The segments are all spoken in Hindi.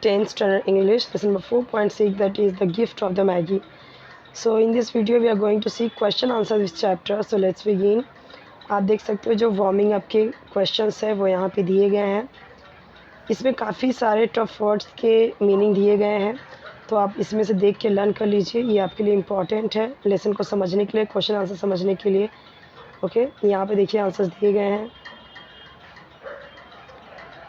10th standard English, lesson number 4.6, that is the gift of the Maggie. So in this video we are going to see question answer this chapter. So let's begin. आप देख सकते हो जो वार्मिंग अप के क्वेश्चंस है वो यहाँ पे दिए गए हैं। इसमें काफ़ी सारे टफ वर्ड्स के मीनिंग दिए गए हैं, तो आप इसमें से देख के लर्न कर लीजिए, ये आपके लिए इम्पॉर्टेंट है लेसन को समझने के लिए, क्वेश्चन आंसर समझने के लिए। ओके, यहाँ पे देखिए आंसर्स दिए गए हैं।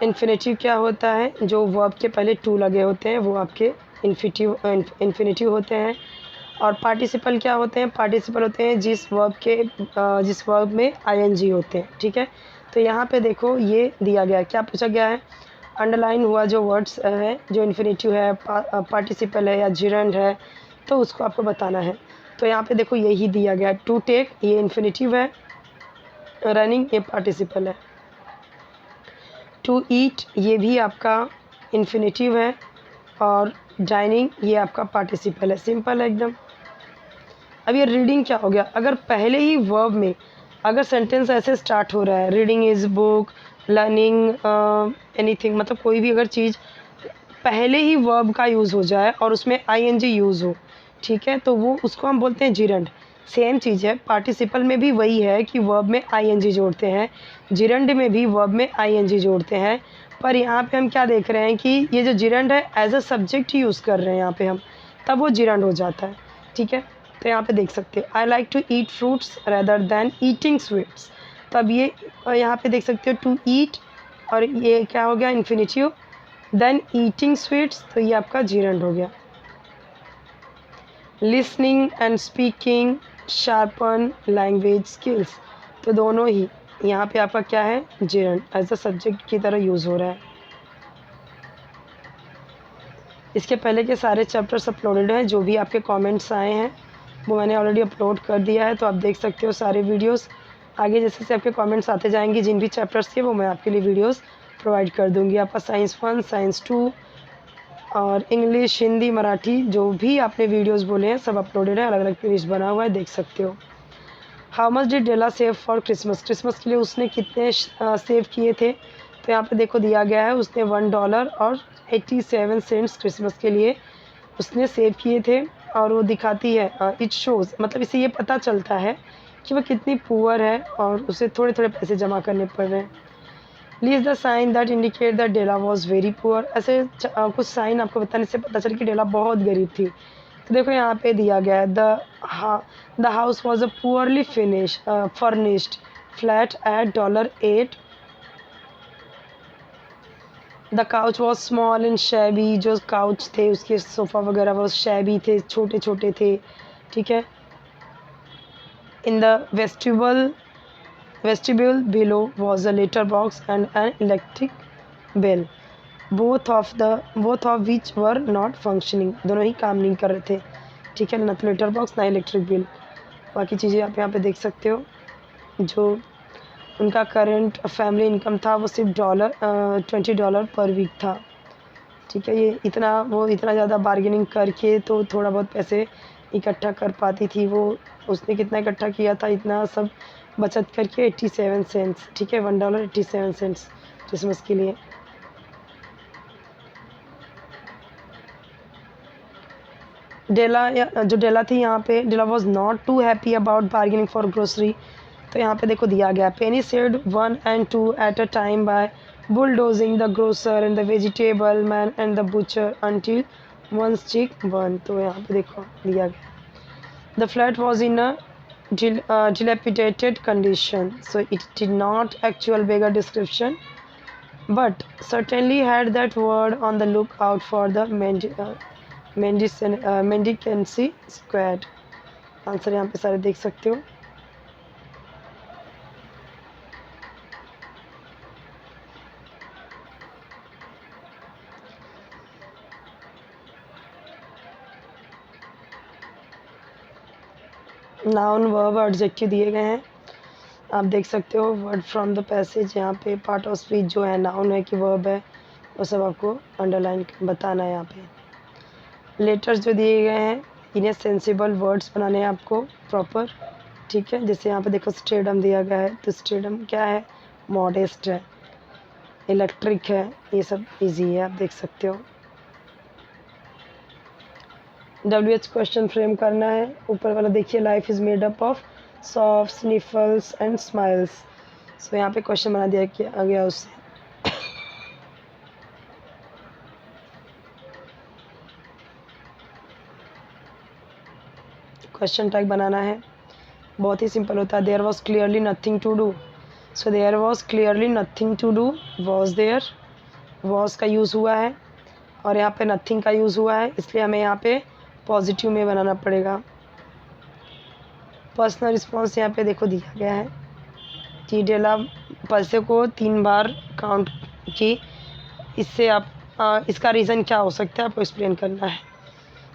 इन्फिनेटिव क्या होता है? जो वर्ब के पहले टू लगे होते हैं वो आपके इन्फिनेटिव होते हैं। और पार्टिसिपल क्या होते हैं? पार्टिसिपल होते हैं जिस वर्ब में आईएनजी होते हैं। ठीक है, तो यहाँ पे देखो ये दिया गया, क्या पूछा गया है? अंडरलाइन हुआ जो वर्ड्स है, जो इन्फिनेटिव है, पार्टिसिपल है या जिरंड है, तो उसको आपको बताना है। तो यहाँ पे देखो यही दिया गया है। टू टेक ये इन्फिनेटिव है, रनिंग ये पार्टिसिपल है, टू ईट ये भी आपका इन्फिनेटिव है, और डाइनिंग ये आपका पार्टिसिपल है। सिंपल है एकदम। अब ये रीडिंग क्या हो गया? अगर पहले ही वर्ब में अगर सेंटेंस ऐसे स्टार्ट हो रहा है, reading is book, learning anything, मतलब कोई भी अगर चीज़ पहले ही वर्ब का यूज़ हो जाए और उसमें आईएनजी यूज़ हो, ठीक है, तो वो उसको हम बोलते हैं जिरंड। सेम चीज़ है, पार्टिसिपल में भी वही है कि वर्ब में आईएनजी जोड़ते हैं, जिरंड में भी वर्ब में आईएनजी जोड़ते हैं। पर यहाँ पे हम क्या देख रहे हैं कि ये जो जिरंड है एज अ सब्जेक्ट यूज़ कर रहे हैं यहाँ पे हम, तब वो जिरंड हो जाता है। ठीक है, तो यहाँ पे देख सकते हो I like to eat fruits rather than eating sweets. तो अब ये यहाँ पे देख सकते हो टू ईट, और ये क्या हो गया? इन्फिनेटिव। देन ईटिंग स्वीट्स, तो ये आपका जिरंड हो गया। Listening and speaking sharpen language skills, तो दोनों ही यहाँ पे आपका क्या है? जिरंड, एज अ सब्जेक्ट की तरह यूज़ हो रहा है। इसके पहले के सारे चैप्टर्स अपलोडेड हैं, जो भी आपके कमेंट्स आए हैं वो मैंने ऑलरेडी अपलोड कर दिया है, तो आप देख सकते हो सारे वीडियोस। आगे जैसे जैसे आपके कमेंट्स आते जाएंगे जिन भी चैप्टर्स के, वो मैं आपके लिए वीडियोस प्रोवाइड कर दूंगी। आपका साइंस 1, साइंस 2 और इंग्लिश, हिंदी, मराठी, जो भी आपने वीडियोस बोले हैं सब अपलोडेड है, अलग अलग प्लेलिस्ट बना हुआ है, देख सकते हो। How much did Della save for Christmas? Christmas के लिए उसने कितने सेव किए थे? तो यहाँ पे देखो दिया गया है, उसने $1 और 87 सेंट्स क्रिसमस के लिए उसने सेव किए थे। और वो दिखाती है, इट शोज़, मतलब इससे ये पता चलता है कि वह कितनी पुअर है और उसे थोड़े थोड़े पैसे जमा करने पड़ रहे हैं। List the sign that indicate that Della was very poor. ऐसे कुछ साइन आपको बताने से पता चल कि डेला बहुत गरीब थी। तो देखो यहाँ पे दिया गया है, the house was a poorly furnished flat at $8। The couch was small and shabby, जो काउच थे उसके सोफ़ा वगैरह वो शैबी थे, छोटे छोटे थे। ठीक है, in the vestibule below was a letter box and an electric bell, both of which were not functioning, दोनों ही काम नहीं कर रहे थे। ठीक है, ना तो लेटर बॉक्स ना इलेक्ट्रिक बिल। बाकी चीज़ें आप यहाँ पे देख सकते हो। जो उनका करंट फैमिली इनकम था वो सिर्फ $20 पर वीक था। ठीक है, ये इतना ज़्यादा बार्गेनिंग करके तो थोड़ा बहुत पैसे इकट्ठा कर पाती थी वो। उसने कितना इकट्ठा किया था? इतना सब बचत करके 87 सेंट्स। ठीक है, $1 87 सेंट्स क्रिसमस के लिए। डेला थी यहाँ पे, Della was not too happy about bargaining for grocery. तो यहाँ पे देखो दिया गया, Penny said 1 and 2 at a time by bulldozing the grocer and the vegetable man and the butcher until one's cheek burned। तो यहाँ पे देखो दिया गया, the flat was in a dilapidated condition, so it did not actual beggar description but certainly had that word on the lookout for the mendicancy squad। Answer यहाँ पे सारे देख सकते हो। नाउन, वर्ब, एडजेक्टिव दिए गए हैं, आप देख सकते हो। वर्ड फ्रॉम द पैसेज, यहाँ पे पार्ट ऑफ स्पीच जो है नाउन है कि वर्ब है, वो सब आपको अंडरलाइन बताना है यहाँ पे। लेटर्स जो दिए गए हैं इन्हें सेंसिबल वर्ड्स बनाने हैं आपको प्रॉपर। ठीक है, जैसे यहाँ पे देखो स्टेडम दिया गया है, तो स्टेडम क्या है? मॉडेस्ट है, इलेक्ट्रिक है, ये सब इजी है, आप देख सकते हो। WH क्वेश्चन फ्रेम करना है। ऊपर वाला देखिए, life is made up of soft sniffles and smiles. So यहाँ पे क्वेश्चन बना दिया आ गया उससे। क्वेश्चन टैग बनाना है, बहुत ही सिंपल होता है। There was clearly nothing to do. So there was clearly nothing to do, was there, was का यूज़ हुआ है और यहाँ पे नथिंग का यूज़ हुआ है, इसलिए हमें यहाँ पे पॉजिटिव में बनाना पड़ेगा। पर्सनल रिस्पॉन्स यहाँ पे देखो दिया गया है कि डेला पैसे को 3 बार काउंट की, इससे आप इसका रीज़न क्या हो सकता है आपको एक्सप्लेन करना है।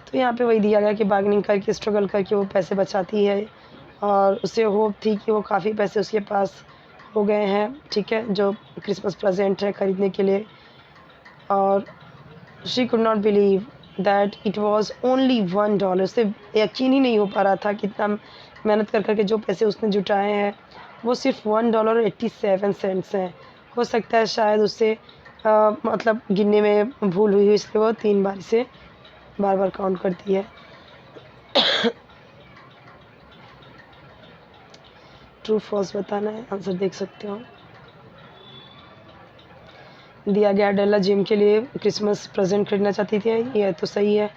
तो यहाँ पे वही दिया गया कि बार्गेनिंग करके, स्ट्रगल करके वो पैसे बचाती है और उसे होप थी कि वो काफ़ी पैसे उसके पास हो गए हैं, ठीक है, जो क्रिसमस प्रेजेंट है ख़रीदने के लिए। और she could not believe that it was only $1। उसे यकीन ही नहीं हो पा रहा था कि इतना मेहनत कर करके जो पैसे उसने जुटाए हैं वो सिर्फ $1.87 हैं। हो सकता है शायद उससे मतलब गिनने में भूल हुई, इसलिए वो 3 बार इसे बार बार काउंट करती है। ट्रू फॉल्स बताना है, आंसर देख सकते हो। दिया गया, डेला जिम के लिए क्रिसमस प्रेजेंट खरीदना चाहती थी, ये तो सही है।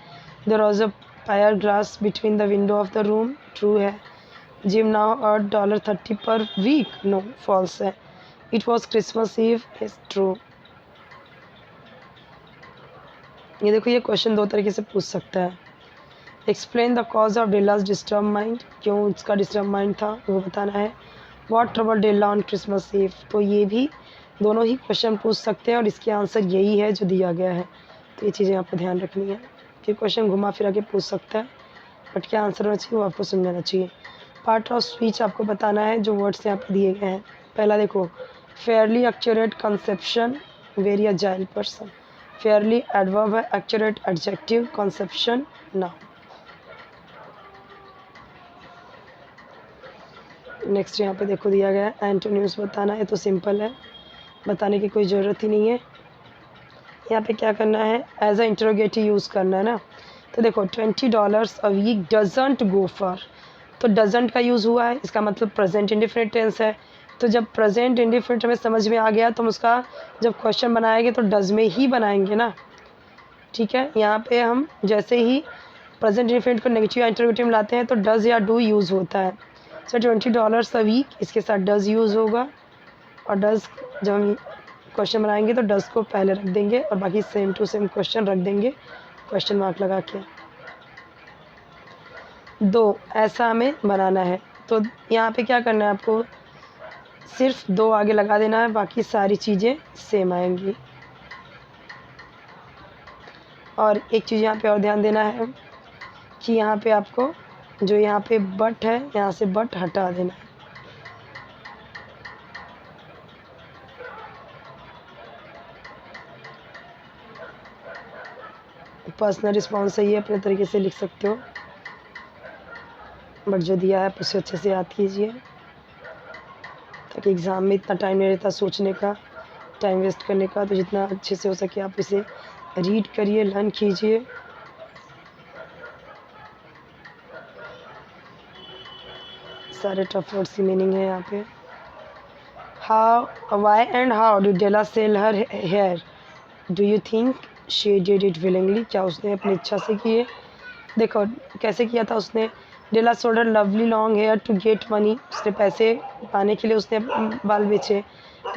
There was a pier glass between the window of the room, true है। Jim now earn $30 per week, no, false है। It was Christmas Eve, is true. ये देखो, ये क्वेश्चन 2 तरीके से पूछ सकता है। Explain the cause of Della's disturb mind, क्यों उसका डिस्टर्ब माइंड था वो बताना है। What trouble Della on Christmas Eve, तो ये भी दोनों ही क्वेश्चन पूछ सकते हैं और इसके आंसर यही है जो दिया गया है। तो ये चीज़ें आपको ध्यान रखनी है कि क्वेश्चन घुमा फिरा के पूछ सकता है, बट क्या आंसर होना चाहिए वो आपको समझाना चाहिए। पार्ट ऑफ स्पीच आपको बताना है जो वर्ड्स यहाँ पे दिए गए हैं। पहला देखो, fairly accurate conception, very agile person. Fairly adverb है, accurate adjective, conception noun. Next यहाँ पे देखो दिया गया है एंटोनिम्स बताना है, तो सिंपल है, बताने की कोई ज़रूरत ही नहीं है। यहाँ पे क्या करना है, एज अ इंटरोगेटिव यूज़ करना है ना। तो देखो, $20 a week doesn't go far, तो डजंट का यूज़ हुआ है, इसका मतलब प्रेजेंट इंडिफिनिट टेंस है। तो जब प्रेजेंट इंडिफिनिट हमें समझ में आ गया तो हम उसका जब क्वेश्चन बनाएंगे तो डज में ही बनाएंगे ना, ठीक है। यहाँ पे हम जैसे ही प्रेजेंट इंडिफिनिट को नेगेटिव या इंटरोगेटिव में लाते हैं तो डज या डू यूज़ होता है। सो $20 अ वीक, इसके साथ डज यूज़ होगा और डज जब हम क्वेश्चन बनाएंगे तो डज को पहले रख देंगे और बाकी सेम टू सेम क्वेश्चन रख देंगे क्वेश्चन मार्क लगा के। 2 ऐसा हमें बनाना है, तो यहाँ पे क्या करना है आपको, सिर्फ 2 आगे लगा देना है, बाकी सारी चीज़ें सेम आएंगी। और एक चीज़ यहाँ पे और ध्यान देना है कि यहाँ पे आपको जो यहाँ पे बट है, यहाँ से बट हटा देना है। पर्सनल रिस्पॉन्स सही है, अपने तरीके से लिख सकते हो, बट जो दिया है आप उसे अच्छे से याद कीजिए ताकि एग्ज़ाम में इतना टाइम नहीं रहता सोचने का, टाइम वेस्ट करने का। तो जितना अच्छे से हो सके आप इसे रीड करिए, लर्न कीजिए। सारे टफ वर्ड्स की मीनिंग है यहाँ पे। How, why and how did Della sell her hair, do you think she did it willingly, क्या उसने अपनी इच्छा से किए। देखो कैसे किया था उसने, Della sold her lovely long hair to get money, उसने पैसे पाने के लिए उसने बाल बेचे।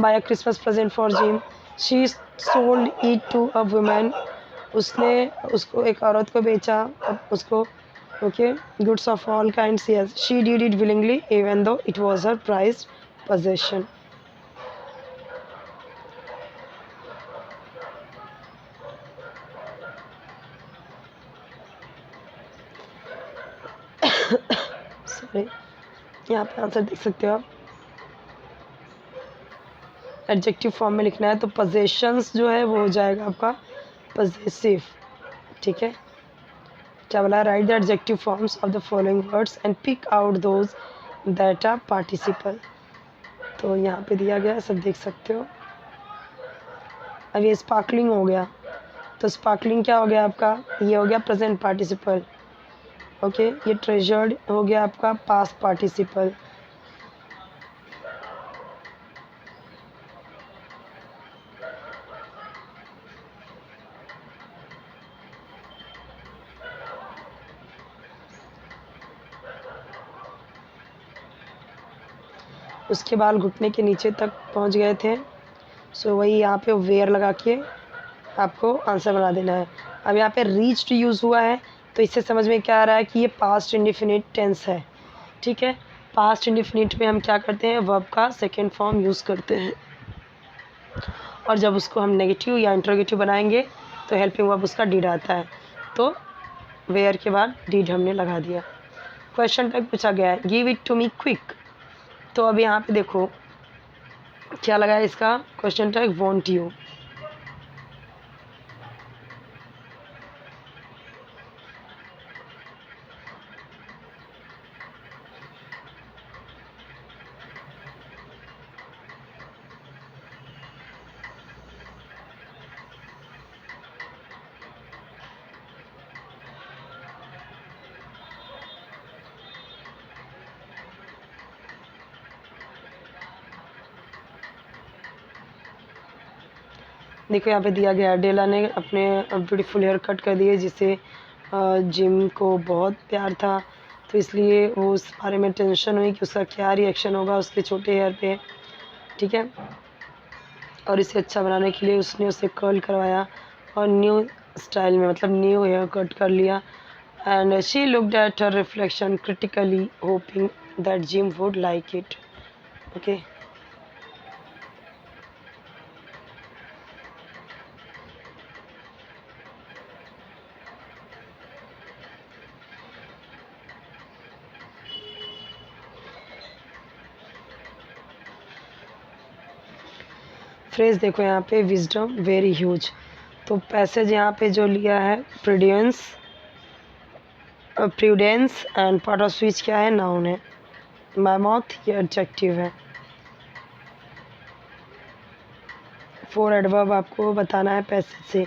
Buy a Christmas present for Jim, she sold it to a women, उसने उसको एक औरत को बेचा, अब उसको, okay, goods of all kinds, yes, she did it willingly even though it was her prized possession. Sorry, यहाँ पे आंसर देख सकते हो आप। एडजेक्टिव फॉर्म में लिखना है तो पोजेशंस जो है वो हो जाएगा आपका पोजेसिव, ठीक है। क्या बोला, write the adjective forms of the following words and pick out those that are participle. तो यहाँ पे दिया गया है, सब देख सकते हो। अब ये स्पार्कलिंग हो गया, तो स्पार्कलिंग क्या हो गया आपका, ये हो गया प्रेजेंट पार्टिसिपल। ओके, ये ट्रेजर्ड हो गया आपका पास्ट पार्टिसिपल। उसके बाल घुटने के नीचे तक पहुंच गए थे, सो वही यहाँ पे वेयर लगा के आपको आंसर बना देना है। अब यहाँ पे रीच्ड यूज़ हुआ है, तो इससे समझ में क्या आ रहा है कि ये पास्ट इंडिफिनिट टेंस है। ठीक है, पास्ट इंडिफिनिट में हम क्या करते हैं, वर्ब का सेकेंड फॉर्म यूज़ करते हैं, और जब उसको हम नेगेटिव या इंट्रोगेटिव बनाएंगे तो हेल्पिंग वर्ब उसका डीड आता है। तो वेयर के बाद डीड हमने लगा दिया। क्वेश्चन टैग पूछा गया है, give it to me quick. तो अब यहाँ पे देखो क्या लगा है इसका क्वेश्चन टैग, वॉन्ट यू। देखो यहाँ पे दिया गया, डेला ने अपने ब्यूटीफुल हेयर कट कर दिए, जिसे जिम को बहुत प्यार था, तो इसलिए वो उस बारे में टेंशन हुई कि उसका क्या रिएक्शन होगा उसके छोटे हेयर पे। ठीक है, और इसे अच्छा बनाने के लिए उसने उसे कर्ल करवाया और न्यू स्टाइल में, मतलब न्यू हेयर कट कर लिया। And she looked at her reflection critically hoping that gym would like it. Okay, phrase देखो यहाँ पे, विजडम वेरी ह्यूज। तो पैसेज यहाँ पे जो लिया है, prudence, prudence and part of speech क्या है, नाउन है। मैमॉथ ये एडजेक्टिव है। फोर एडवर्ब आपको बताना है पैसेज से,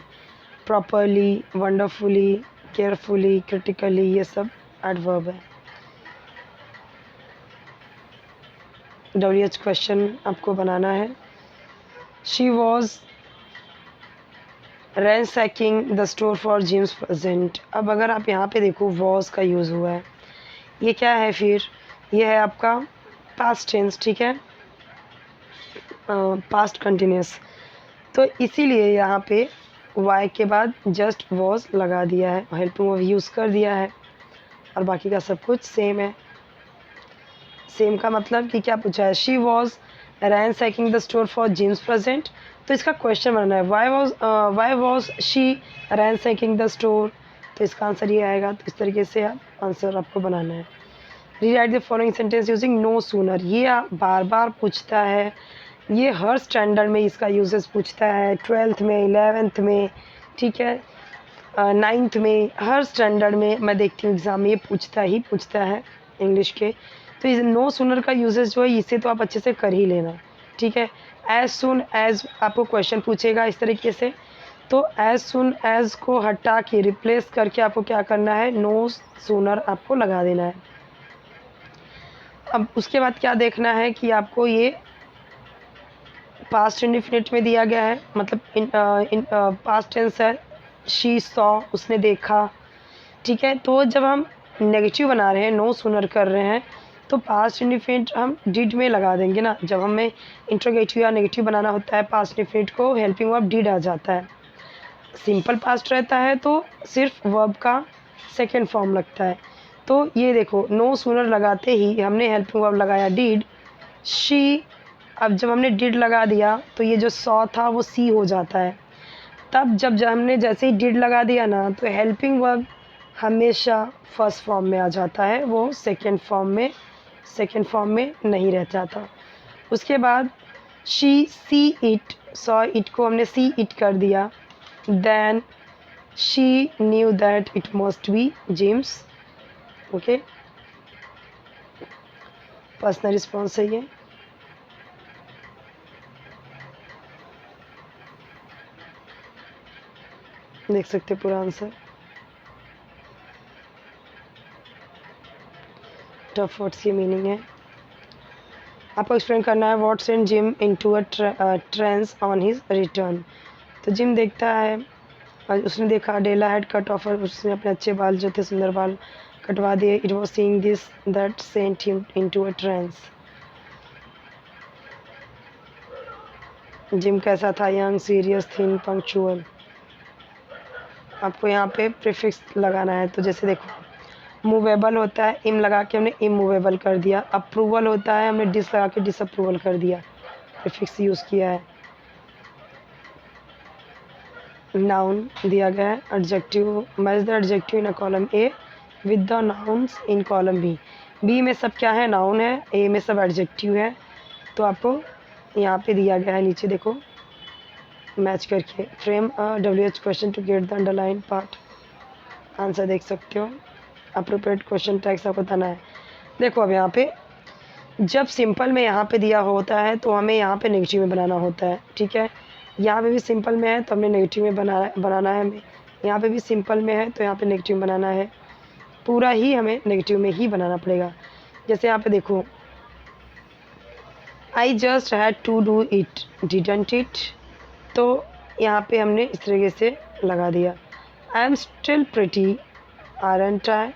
प्रॉपरली, वंडरफुली, केयरफुली, क्रिटिकली, ये सब एडवर्ब है। WH क्वेश्चन आपको बनाना है। She was ransacking the store for Jim's present. अब अगर आप यहाँ पे देखो, वॉज का यूज़ हुआ है, ये क्या है फिर, ये है आपका पास्ट टेंस। ठीक है, पास्ट कंटिन्यूस, तो इसीलिए यहाँ पे वाई के बाद जस्ट वॉज लगा दिया है, हेल्पिंग वर्ब यूज़ कर दिया है, और बाकी का सब कुछ सेम है। सेम का मतलब कि क्या पूछा है, she was ransacking the store for Jim's present, तो इसका क्वेश्चन बनना है, why was she ransacking the store, तो इसका आंसर ये आएगा। तो इस तरीके से आप आंसर आपको बनाना है। Rewrite the following sentence using no sooner, ये आप बार बार पूछता है, ये हर स्टैंडर्ड में इसका यूजेस पूछता है, 12th में, 11th में, ठीक है, 9th में, हर स्टैंडर्ड में मैं देखती हूँ एग्ज़ाम में ये पूछता है इंग्लिश के। तो इस नो सूनर का यूजेस जो है, इसे तो आप अच्छे से कर ही लेना। ठीक है, एज सुन एज आपको क्वेश्चन पूछेगा इस तरीके से, तो एज सुन एज को हटा के रिप्लेस करके आपको क्या करना है, नो सूनर आपको लगा देना है। अब उसके बाद क्या देखना है कि आपको ये पास्ट इंडिफिनिट में दिया गया है, मतलब इन पास्ट टेंस है, शी सॉ, उसने देखा। ठीक है, तो जब हम नेगेटिव बना रहे हैं, नो सूनर कर रहे हैं, तो पास्ट इंडिफिनिट हम डिड में लगा देंगे ना। जब हमें इंट्रोगेटिव या नेगेटिव बनाना होता है, पास्ट इंडिफिनिट को हेल्पिंग वर्ब डिड आ जाता है। सिंपल पास्ट रहता है तो सिर्फ वर्ब का सेकेंड फॉर्म लगता है। तो ये देखो, नो सूनर लगाते ही हमने हेल्पिंग वर्ब लगाया डिड, शी। अब जब हमने डिड लगा दिया तो ये जो सॉ था वो सी हो जाता है। तब जब हमने जैसे ही डिड लगा दिया ना, तो हेल्पिंग वर्ब हमेशा फर्स्ट फॉर्म में आ जाता है, वो सेकेंड फॉर्म में नहीं रह जाता। उसके बाद she see it, saw it को हमने सी इट कर दिया, then she knew that it must be James. Okay, personal response है ये। देख सकते हैं पूरा आंसर। टफ वर्ड्स की मीनिंग है। आपको एक्सप्लेन करना है what sent Jim into a trance on his return. तो जिम देखता है और उसने देखा डेला हैड कट ऑफ, उसने अपने अच्छे बाल जो थे सुंदर बाल कटवा दिए। It was seeing this that sent him into a trance. Jim कैसा था? Young, serious, thin, punctual. आपको यहाँ पे प्रीफिक्स लगाना है। तो जैसे देखो मूवेबल होता है, इम लगा के हमने इमूवेबल कर दिया। अप्रूवल होता है, हमने डिस लगा के डिसअप्रूवल कर दिया, प्रीफिक्स यूज़ किया है। नाउन दिया गया है, adjective match the adjective in a column A with the nouns in column B. B में सब क्या है? नाउन है। ए में सब एडजेक्टिव है। तो आपको यहाँ पे दिया गया है, नीचे देखो मैच करके। Frame WH question to get the underline part. Answer देख सकते हो। अप्रोप्रिएट क्वेश्चन टैग्स आपको बताना है। देखो अब यहाँ पे जब सिंपल में यहाँ पे दिया होता है तो हमें यहाँ पे नेगेटिव में बनाना होता है, ठीक है। यहाँ पे भी सिंपल में है तो हमने नेगेटिव में बनाना है हमें। यहाँ पे भी सिंपल में है तो यहाँ पे नेगेटिव में बनाना है। पूरा ही हमें नेगेटिव में ही बनाना पड़ेगा। जैसे यहाँ पे देखो I just had to do it didn't it. तो यहाँ पे हमने इस तरीके से लगा दिया। I am still pretty aren't I.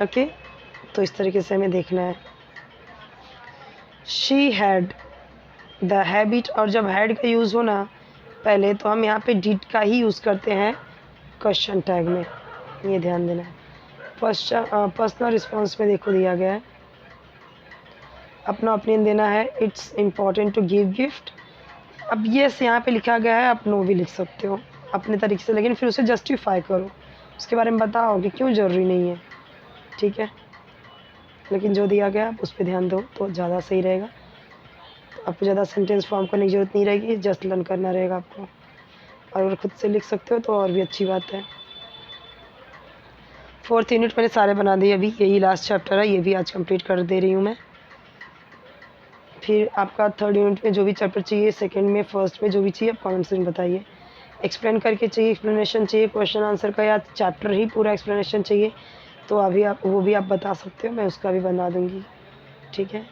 Okay, तो इस तरीके से हमें देखना है। शी हैड द हैबिट, और जब हैड का यूज़ हो ना पहले तो हम यहाँ पे डिड का ही यूज़ करते हैं क्वेश्चन टैग में, ये ध्यान देना है। पर्सनल रिस्पॉन्स में देखो दिया गया है, अपना ओपिनियन देना है। It's important to give gift. अब ये यहाँ पे लिखा गया है, आप नो भी लिख सकते हो अपने तरीके से, लेकिन फिर उसे जस्टिफाई करो, उसके बारे में बताओ कि क्यों ज़रूरी नहीं है, ठीक है। लेकिन जो दिया गया आप उस पर ध्यान दो तो ज़्यादा सही रहेगा। तो आपको ज़्यादा सेंटेंस फॉर्म करने की ज़रूरत नहीं रहेगी, जस्ट लर्न करना रहेगा आपको। और अगर खुद से लिख सकते हो तो और भी अच्छी बात है। 4th यूनिट मैंने सारे बना दिए, अभी यही लास्ट चैप्टर है, ये भी आज कंप्लीट कर दे रही हूँ मैं। फिर आपका 3rd यूनिट में जो भी चैप्टर चाहिए, 2nd में, 1st में जो भी चाहिए आप कमेंट्स में बताइए। एक्सप्लेन करके चाहिए, एक्सप्लेनेशन चाहिए क्वेश्चन आंसर का, या चैप्टर ही पूरा एक्सप्लेनेशन चाहिए तो अभी आप वो भी आप बता सकते हो, मैं उसका भी बना दूँगी, ठीक है।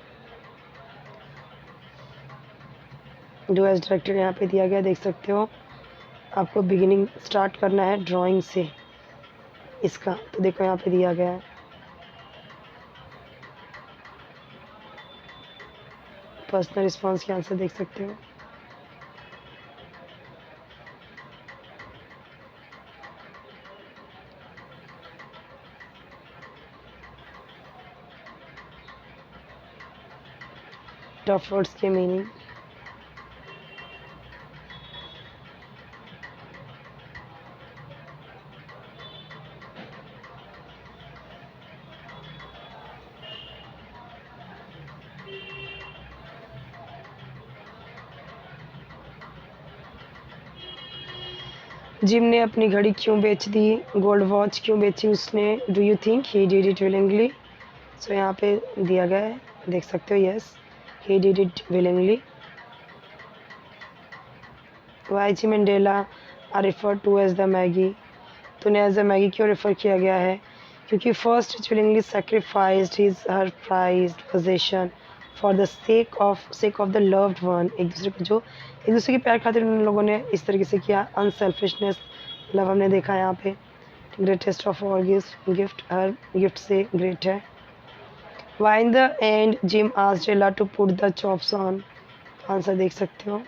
जो एज डायरेक्टेड यहाँ पे दिया गया देख सकते हो। आपको बिगिनिंग स्टार्ट करना है ड्राइंग से इसका, तो देखो यहाँ पे दिया गया है। पर्सनल रिस्पॉन्स के आंसर देख सकते हो। टफ वर्ड्स के मीनिंग। जिम ने अपनी घड़ी क्यों बेच दी? गोल्ड वॉच क्यों बेची उसने? Do you think he did it willingly? So यहाँ पे दिया गया है, देख सकते हो। Yes, he did it willingly. Why Jim and Della are refer to as the Magi. तो उन्हें एज द मैगी क्यों रेफर किया गया है? क्योंकि first is willingly sacrificed his her prized position for the sake of the loved one. एक दूसरे के प्यार खातिर उन लोगों ने इस तरीके से किया। अनसेल्फिशनेस, लव हमने देखा यहाँ पे। Greatest of all gift, her gift से ग्रेट है। Why in the end Jim asked Della to put the chops on. Answer देख सकते हो।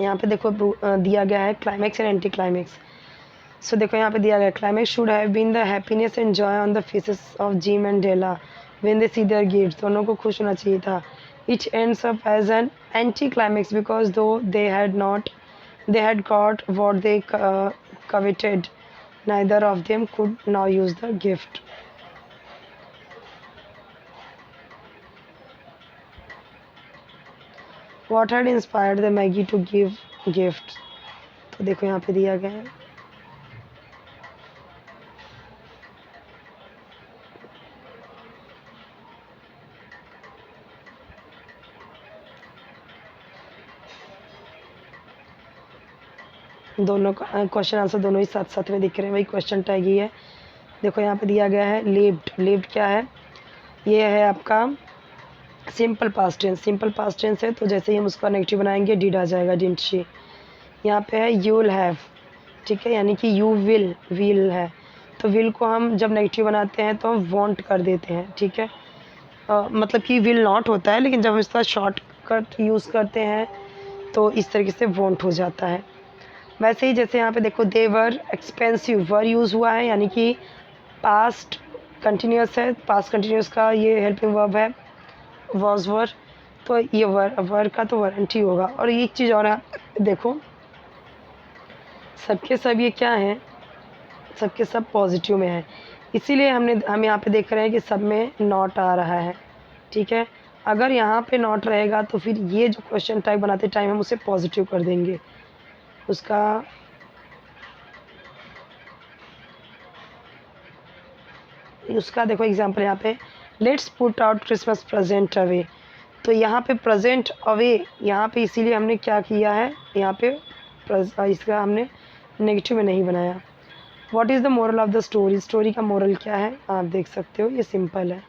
यहाँ पे देखो दिया गया है climax and anti climax. So देखो यहाँ पे दिया गया climax should have been the happiness and joy on the faces of Jim and Della when they see their gifts. दोनों को खुश होना चाहिए था। It ends up as an anti climax because though they had got what they coveted, neither of them could now use the gift. What had inspired the Maggie to give gifts? तो देखो यहाँ पे दिया गया है। दोनों का क्वेश्चन आंसर दोनों ही साथ साथ में दिख रहे हैं, वही क्वेश्चन टैग ही है। देखो यहाँ पे दिया गया है लिव्ड। लिव्ड क्या है? ये है आपका simple past tense. Simple past tense है तो जैसे ही हम उसका नेगेटिव बनाएंगे डिड आ जाएगा, डिडंट शी। यहाँ पे है यू विल हैव, ठीक है, यानी कि यू विल है, तो विल को हम जब नेगेटिव बनाते हैं तो हम वॉन्ट कर देते हैं, ठीक है। मतलब कि विल नॉट होता है, लेकिन जब हम इसका शॉर्टकट यूज़ करते हैं तो इस तरीके से वॉन्ट हो जाता है। वैसे ही जैसे यहाँ पे देखो दे वर एक्सपेंसिव, वर यूज़ हुआ है, यानी कि पास्ट कंटिन्यूस है, पास्ट कंटिन्यूस का ये हेल्पिंग वर्ब है वॉज वर, तो ये वर का तो वरंट ही होगा। और एक चीज़ और है, देखो सबके सब ये क्या हैं, सबके सब पॉजिटिव में है, इसीलिए हम यहाँ पे देख रहे हैं कि सब में नॉट आ रहा है, ठीक है। अगर यहाँ पे नॉट रहेगा तो फिर ये जो क्वेश्चन टाइप बनाते टाइम हम उसे पॉजिटिव कर देंगे। उसका देखो एग्जांपल यहाँ पे, let's put out Christmas present away, तो यहाँ पे प्रेजेंट अवे यहाँ पे इसीलिए हमने क्या किया है, यहाँ पे इसका हमने नेगेटिव में नहीं बनाया। What is the moral of the story, story का मोरल क्या है आप देख सकते हो, ये सिंपल है।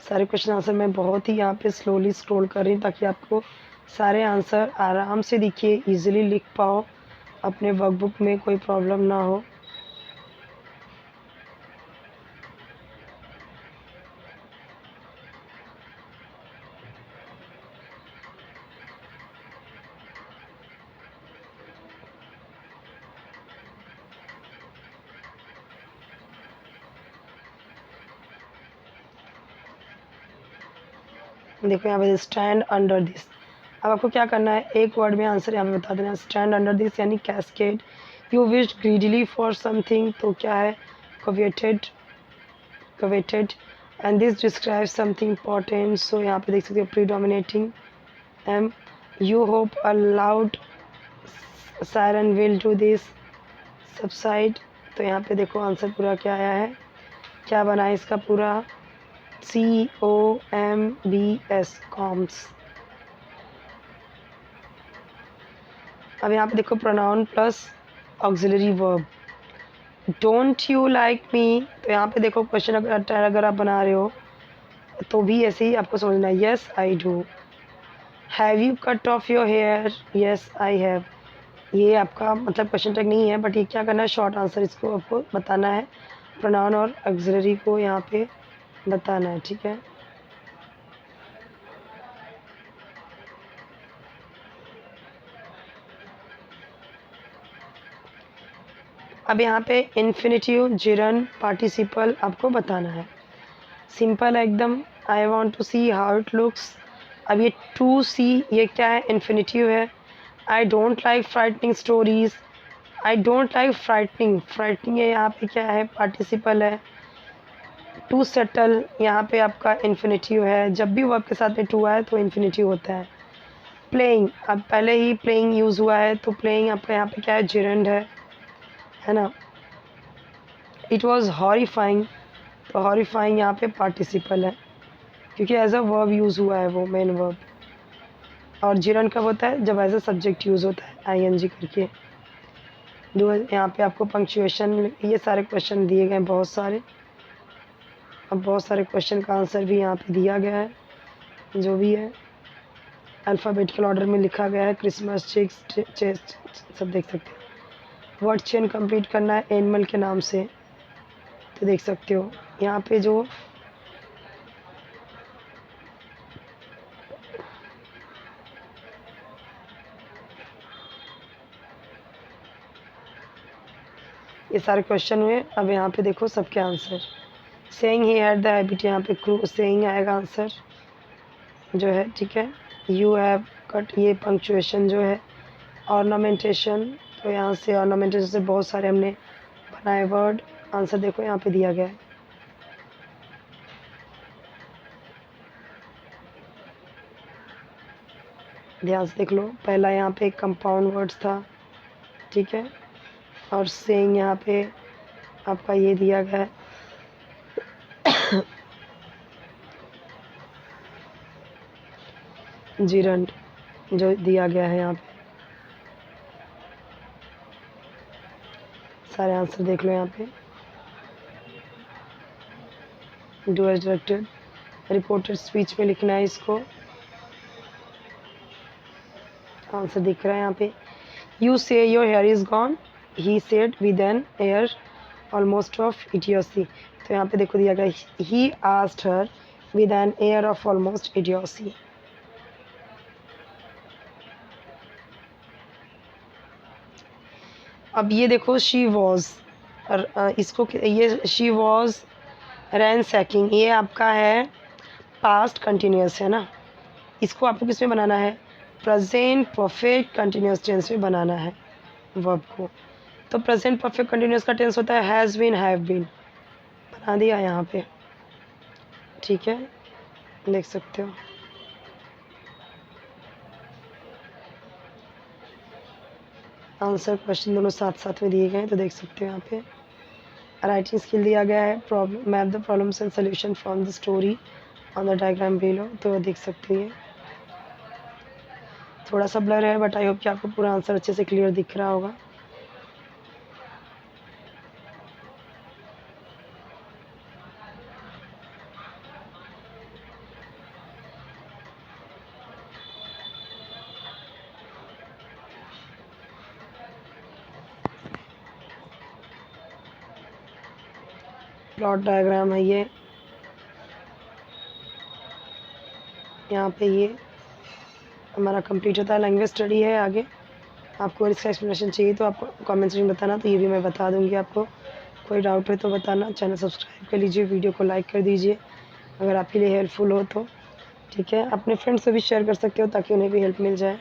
सारे क्वेश्चन आंसर मैं बहुत ही यहाँ पे स्लोली स्क्रॉल कर रही हूँ ताकि आपको सारे आंसर आराम से दिखिए, इजीली लिख पाओ, अपने वर्कबुक में कोई प्रॉब्लम ना हो। देखो यहाँ पे स्टैंड अंडर दिस, अब आपको क्या करना है, एक वर्ड में आंसर यहाँ पे बता देना। स्टैंड अंडर दिस यानी cascade, you wish greedily for something, तो क्या है coveted, and this describe something important, so यहाँ पे देख सकते हो predominating um, you hope a loud siren will do this subside, तो यहाँ पे देखो आंसर पूरा क्या आया है, क्या बना है इसका पूरा, COMBS कॉम्स। अब यहाँ पे देखो pronoun plus auxiliary verb, don't you like me, तो यहाँ पे देखो क्वेश्चन अगर आप बना रहे हो तो भी ऐसे ही आपको समझना है, yes I do. Have you cut off your hair, yes I have, ये आपका मतलब क्वेश्चन टैग नहीं है, बट ये क्या करना है, शॉर्ट आंसर इसको आपको बताना है, प्रोनाउन और ऑक्सिलरी को यहाँ पे बताना है, ठीक है। अब यहाँ पे इन्फिनिटिव, जिरन, पार्टिसिपल आपको बताना है, सिंपल है एकदम। I want to see how it looks, अब ये टू सी ये क्या है, इन्फिनिटिव है। I don't like frightening stories, I don't like frightening, frightening है यहाँ पे क्या है, पार्टिसिपल है। टू सेटल यहाँ पे आपका इन्फिनिटिव है, जब भी वर्ब के साथ में टू आए तो इन्फिनिटिव होता है। प्लेइंग, अब पहले ही प्लेइंग यूज़ हुआ है तो प्लेइंग आपका यहाँ पे क्या है, जिरंड है ना। इट वॉज हॉरीफाइंग, तो हॉरीफाइंग यहाँ पे पार्टिसिपल है क्योंकि एज अ वर्ब यूज़ हुआ है वो मेन वर्ब। और जिरन कब होता है, जब एज अ सब्जेक्ट यूज़ होता है ING करके। दो यहाँ पे आपको पंक्चुएशन, ये सारे क्वेश्चन दिए गए हैं बहुत सारे, अब बहुत सारे क्वेश्चन का आंसर भी यहाँ पे दिया गया है, जो भी है अल्फ़ाबेटिकल ऑर्डर में लिखा गया है। क्रिसमस, चिक्स, चेस्ट सब देख सकते हैं। वर्ड चेन कंप्लीट करना है एनिमल के नाम से, तो देख सकते हो यहाँ पे जो ये सारे क्वेश्चन हुए। अब यहाँ पे देखो सबके answer, saying he had the habit, यहाँ पे क्रू सेइंग आएगा आंसर जो है, ठीक है। यू हैव कट, ये पंक्चुएशन जो है। ऑर्नामेंटेशन, तो यहाँ से ऑर्नामेंटेशन से बहुत सारे हमने बनाए वर्ड, आंसर देखो यहाँ पे दिया गया है। ध्यान से देख लो, पहला यहाँ पे कंपाउंड वर्ड्स था, ठीक है, और सेइंग यहाँ पे आपका ये दिया गया है जिरंड जो दिया गया है यहाँ पे। सारे आंसर देख लो यहाँ पे। Do as directed, reported speech में लिखना है इसको। आंसर दिख रहा है यहाँ पे। You say your hair is gone, he said with an air almost of idiocy. तो यहाँ पे देखो दिया गया, he asked her with an air of almost idiocy. अब ये देखो शी वॉज, इसको ये शी वॉज रैनसैकिंग, ये आपका है पास्ट कंटिन्यूस है ना। इसको आपको किस में बनाना है, प्रेजेंट परफेक्ट कंटिन्यूस टेंस में बनाना है वर्ब को। तो प्रेजेंट परफेक्ट कंटिन्यूस का टेंस होता है हैज़ बीन, हैव बीन, बना दिया यहाँ पे। ठीक है, देख सकते हो। आंसर क्वेश्चन दोनों साथ साथ में दिए गए हैं, तो देख सकते हो यहाँ पे। राइटिंग स्किल दिया गया है, problem map the problems and solution from the story on the diagram below. तो देख सकते हैं, थोड़ा सा ब्लर है बट आई होप कि आपको पूरा आंसर अच्छे से क्लियर दिख रहा होगा। प्लॉट डायग्राम है ये, यहाँ पे ये हमारा कंप्लीट होता है। लैंग्वेज स्टडी है आगे, आपको इसका एक्सप्लेनेशन चाहिए तो आप कमेंट्स में बताना, तो ये भी मैं बता दूंगी आपको। कोई डाउट है तो बताना। चैनल सब्सक्राइब कर लीजिए, वीडियो को लाइक कर दीजिए अगर आपके लिए हेल्पफुल हो तो। ठीक है, अपने फ्रेंड्स से भी शेयर कर सकते हो ताकि उन्हें भी हेल्प मिल जाए।